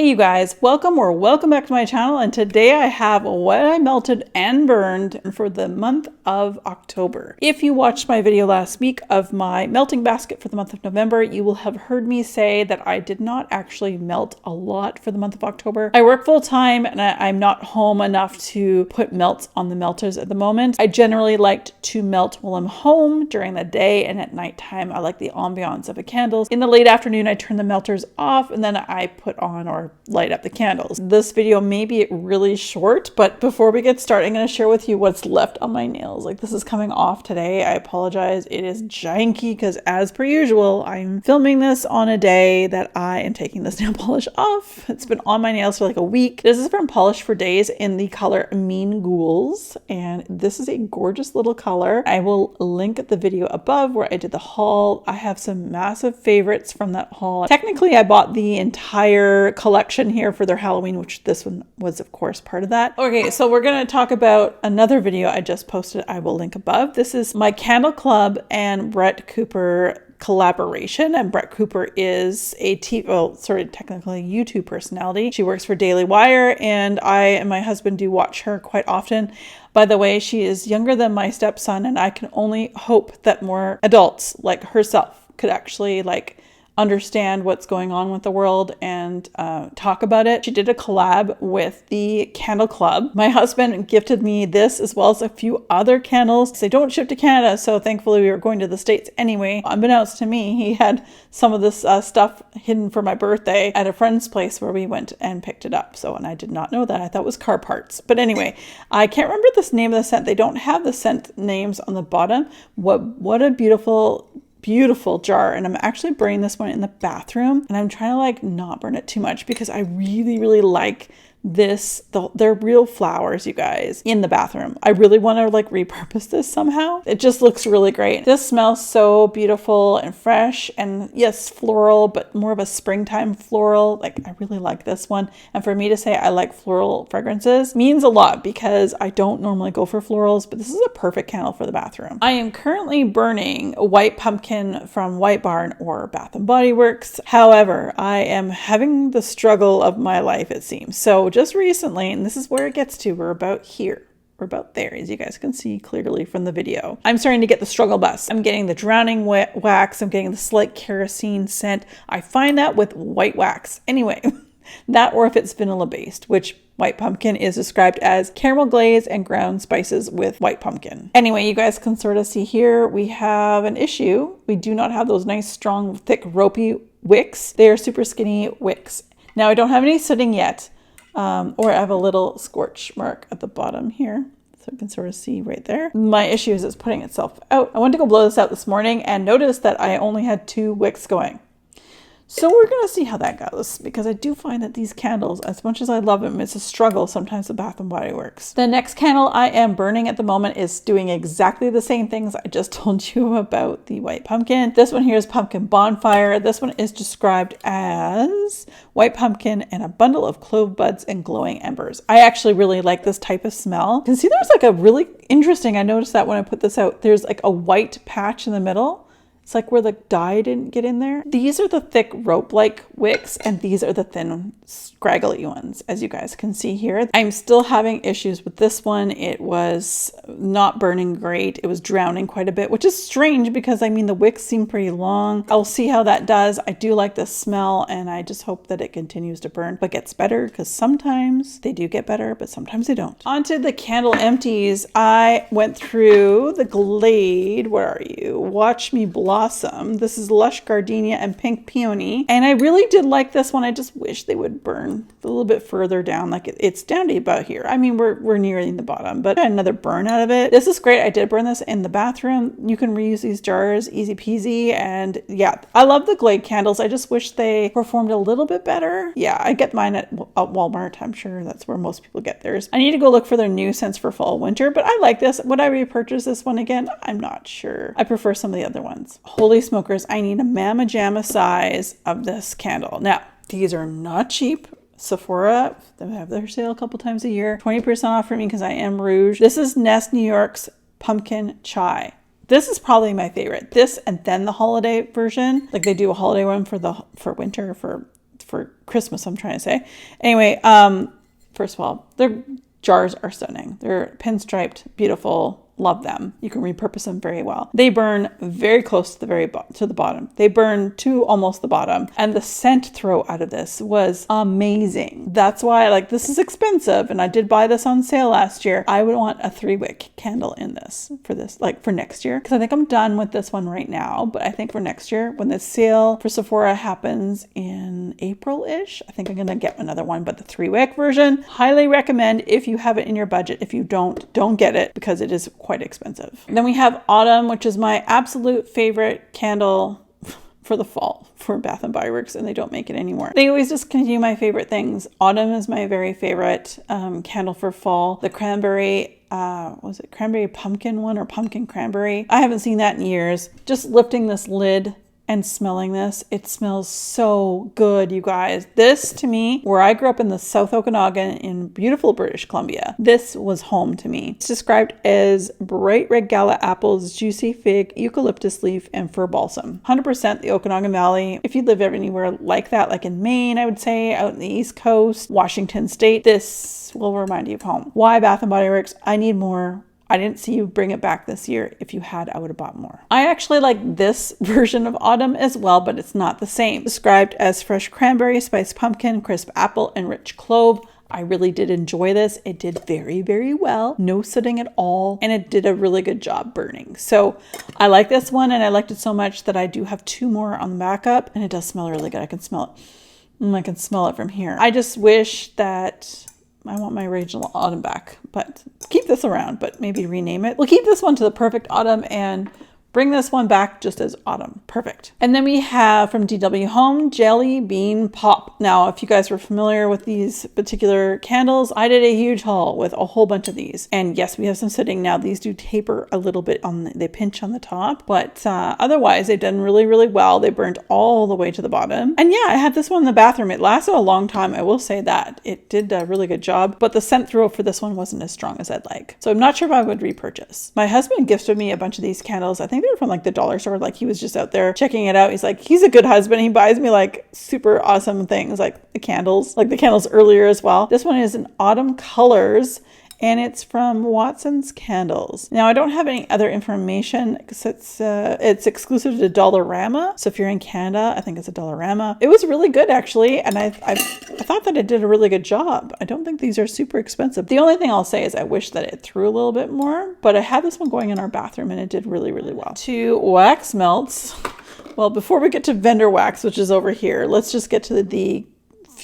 Hey you guys, welcome back to my channel, and today I have what I melted and burned for the month of October. If you watched my video last week of my melting basket for the month of November, you will have heard me say that I did not actually melt a lot for the month of October. I work full time and I'm not home enough to put melts on the melters at the moment. I generally like to melt while I'm home during the day, and at nighttime I like the ambiance of a candle. In the late afternoon I turn the melters off and then I put on or light up the candles. This video may be really short, but before we get started, I'm going to share with you what's left on my nails. Like, this is coming off today. I apologize. It is janky because, as per usual, I'm filming this on a day that I am taking this nail polish off. It's been on my nails for like a week. This is from Polish for Days in the color Mean Ghouls, and this is a gorgeous little color. I will link the video above where I did the haul. I have some massive favorites from that haul. Technically, I bought the entire collection here for their Halloween, which this one was of course part of that. Okay, so we're going to talk about another video I just posted. I will link above. This is my Candle Club and Brett Cooper collaboration, and Brett Cooper is a technically YouTube personality. She works for Daily Wire, and I and my husband do watch her quite often. By the way, she is younger than my stepson, and I can only hope that more adults like herself could actually understand what's going on with the world and talk about it. She did a collab with the Candle Club. My husband gifted me this as well as a few other candles. They don't ship to Canada, so thankfully we were going to the States anyway. Unbeknownst to me, he had some of this stuff hidden for my birthday at a friend's place where we went and picked it up. And I did not know that. I thought it was car parts. But anyway, I can't remember the name of the scent. They don't have the scent names on the bottom. What a beautiful jar. And I'm actually burning this one in the bathroom, and I'm trying to not burn it too much because I really like this. They're real flowers, you guys, in the bathroom. I really want to repurpose this somehow. It just looks really great. This smells so beautiful and fresh, and yes, floral, but more of a springtime floral. I really like this one. And for me to say I like floral fragrances means a lot because I don't normally go for florals, but this is a perfect candle for the bathroom. I am currently burning a White Pumpkin from White Barn or Bath and Body Works. However, I am having the struggle of my life, it seems. So just recently, and this is where it gets to, we're about here. We're about there, as you guys can see clearly from the video. I'm starting to get the struggle bus. I'm getting the drowning wax. I'm getting the slight kerosene scent. I find that with white wax. Anyway, that, or if it's vanilla based, which White Pumpkin is described as caramel glaze and ground spices with white pumpkin. Anyway, you guys can sort of see here, we have an issue. We do not have those nice, strong, thick, ropey wicks. They are super skinny wicks. Now, I don't have any sitting yet. Or I have a little scorch mark at the bottom here. So you can sort of see right there. My issue is it's putting itself out. I went to go blow this out this morning and noticed that I only had 2 wicks going. So we're going to see how that goes, because I do find that these candles, as much as I love them, it's a struggle sometimes with Bath and Body Works. The next candle I am burning at the moment is doing exactly the same things I just told you about the White Pumpkin. This one here is Pumpkin Bonfire. This one is described as White Pumpkin and a bundle of clove buds and glowing embers. I actually really like this type of smell. You can see there's a really interesting, I noticed that when I put this out, there's a white patch in the middle. It's where the dye didn't get in there. These are the thick rope-like wicks, and these are the thin, scraggly ones, as you guys can see here. I'm still having issues with this one. It was not burning great. It was drowning quite a bit, which is strange because, the wicks seem pretty long. I'll see how that does. I do like the smell, and I just hope that it continues to burn, but gets better, because sometimes they do get better, but sometimes they don't. Onto the Candle Empties. I went through the Glade. Where are you? Watch Me Blossom. This is Lush Gardenia and Pink Peony, and I really did like this one. I just wish they would burn a little bit further down. It's down to about here. We're nearing the bottom, but another burn out of it. This is great. I did burn this in the bathroom. You can reuse these jars, easy peasy. And yeah, I love the Glade candles. I just wish they performed a little bit better. Yeah, I get mine at Walmart. I'm sure that's where most people get theirs. I need to go look for their new scents for fall, winter, but I like this. Would I repurchase this one again? I'm not sure. I prefer some of the other ones. Holy smokers, I need a Mama Jamma size of this candle. Now, these are not cheap. Sephora, they have their sale a couple times a year. 20% off for me because I am rouge. This is Nest New York's Pumpkin Chai. This is probably my favorite. This and then the holiday version. They do a holiday one for winter, for for Christmas, I'm trying to say. Anyway, first of all, their jars are stunning. They're pinstriped, beautiful. Love them. You can repurpose them very well. They burn very close to the bottom. They burn to almost the bottom. And the scent throw out of this was amazing. That's why this is expensive. And I did buy this on sale last year. I would want a 3-wick candle in this for next year. Because I think I'm done with this one right now. But I think for next year, when the sale for Sephora happens in April-ish, I think I'm going to get another one. But the 3-wick version, highly recommend if you have it in your budget. If you don't get it because it is quite expensive. Then we have Autumn, which is my absolute favorite candle for the fall for Bath & Body Works, and they don't make it anymore. They always discontinue my favorite things. Autumn is my very favorite candle for fall. The cranberry, was it cranberry pumpkin one or pumpkin cranberry? I haven't seen that in years. Just lifting this lid and smelling this, it smells so good, you guys. This, to me, where I grew up in the South Okanagan in beautiful British Columbia, this was home to me. It's described as bright red gala apples, juicy fig, eucalyptus leaf, and fir balsam. 100% the Okanagan Valley. If you live anywhere like that, like in Maine, I would say, out in the East Coast, Washington State, this will remind you of home. Why Bath & Body Works? I need more. I didn't see you bring it back this year. If you had, I would have bought more. I actually like this version of Autumn as well, but it's not the same. Described as fresh cranberry, spiced pumpkin, crisp apple, and rich clove. I really did enjoy this. It did very, very well. No sooting at all. And it did a really good job burning. So I like this one, and I liked it so much that I do have 2 more on the backup, and it does smell really good. I can smell it. I can smell it from here. I just wish that I want my original Autumn back, but keep this around, but maybe rename it. We'll keep this one to the perfect Autumn and bring this one back just as Autumn. Perfect. And then we have from DW Home, Jelly Bean Pop. Now, if you guys were familiar with these particular candles, I did a huge haul with a whole bunch of these. And yes, we have some sitting now. These do taper a little bit they pinch on the top, but otherwise they've done really, really well. They burned all the way to the bottom. And yeah, I had this one in the bathroom. It lasted a long time. I will say that. It did a really good job, but the scent throw for this one wasn't as strong as I'd like. So I'm not sure if I would repurchase. My husband gifted me a bunch of these candles. I think they were from the dollar store. He was just out there checking it out. He's a good husband. He buys me super awesome things, like the candles earlier as well. This one is in Autumn Colors, and it's from Watson's Candles. Now, I don't have any other information because it's exclusive to Dollarama. So if you're in Canada, I think it's a Dollarama. It was really good, actually, and I thought that it did a really good job. I don't think these are super expensive. The only thing I'll say is I wish that it threw a little bit more, but I had this one going in our bathroom, and it did really, really well. To wax melts. Well, before we get to vendor wax, which is over here, let's just get to the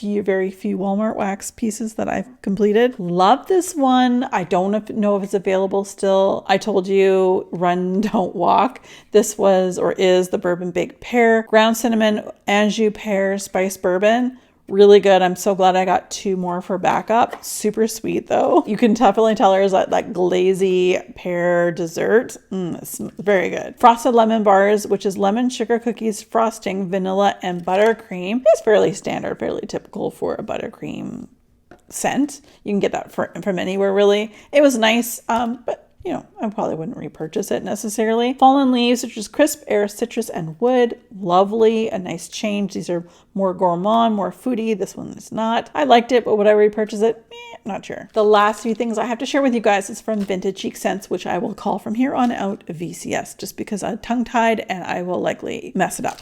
very few Walmart wax pieces that I've completed. Love this one. I don't know if it's available still. I told you, run, don't walk. This was or is the Bourbon Baked Pear, ground cinnamon, Anjou pear, spiced bourbon. Really good. I'm so glad I got 2 more for backup. Super sweet though. You can definitely tell there's that glazy pear dessert. It's very good. Frosted lemon bars, which is lemon, sugar cookies, frosting, vanilla, and buttercream. It's fairly standard, fairly typical for a buttercream scent. You can get that from anywhere really. It was nice, but I probably wouldn't repurchase it necessarily. Fallen Leaves, which is crisp air, citrus, and wood. Lovely. A nice change. These are more gourmand, more foodie. This one is not. I liked it, but would I repurchase it? Not sure. The last few things I have to share with you guys is from Vintage Chic Scents, which I will call from here on out VCS, just because I'm tongue-tied and I will likely mess it up.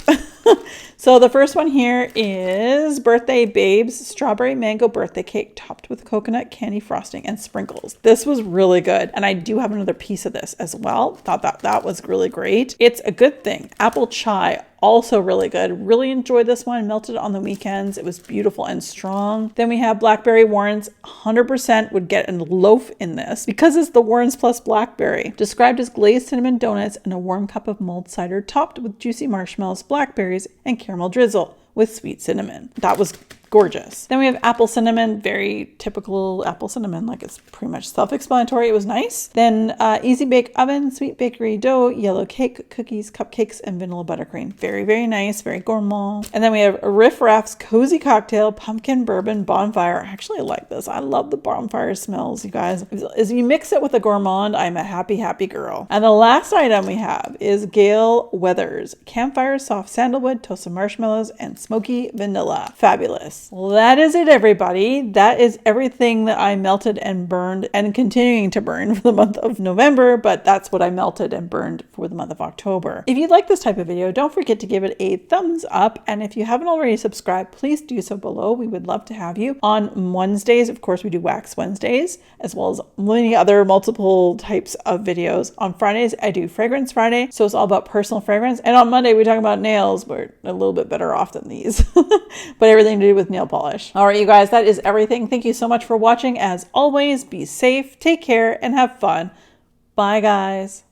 So the first one here is Birthday Babes Strawberry Mango Birthday Cake topped with coconut candy frosting and sprinkles. This was really good. And I do have another piece of this as well. Thought that was really great. It's a good thing. Apple Chai, also really good. Really enjoyed this one. Melted on the weekends. It was beautiful and strong. Then we have Blackberry Warrens. 100% would get a loaf in this because it's the Warrens plus Blackberry. Described as glazed cinnamon donuts and a warm cup of mulled cider topped with juicy marshmallows, blackberries, and caramel drizzle with sweet cinnamon. That was gorgeous. Then we have apple cinnamon, very typical apple cinnamon, like it's pretty much self-explanatory. It was nice. Then easy bake oven, sweet bakery dough, yellow cake, cookies, cupcakes, and vanilla buttercream. Very, very nice, very gourmand. And then we have Referral's cozy cocktail, pumpkin bourbon bonfire. I actually like this. I love the bonfire smells, you guys. As you mix it with a gourmand, I'm a happy, happy girl. And the last item we have is Gale Weathers campfire soft sandalwood, toasted marshmallows, and smoky vanilla. Fabulous. Well, that is it, everybody. That is everything that I melted and burned and continuing to burn for the month of November, but that's what I melted and burned for the month of October. If you like this type of video, don't forget to give it a thumbs up. And if you haven't already subscribed, please do so below. We would love to have you. On Wednesdays, of course, we do Wax Wednesdays, as well as many other multiple types of videos. On Fridays, I do Fragrance Friday, so it's all about personal fragrance. And on Monday, we talk about nails. We're a little bit better off than these, but everything to do with nail polish. All right, you guys, that is everything. Thank you so much for watching. As always, be safe, take care, and have fun. Bye, guys.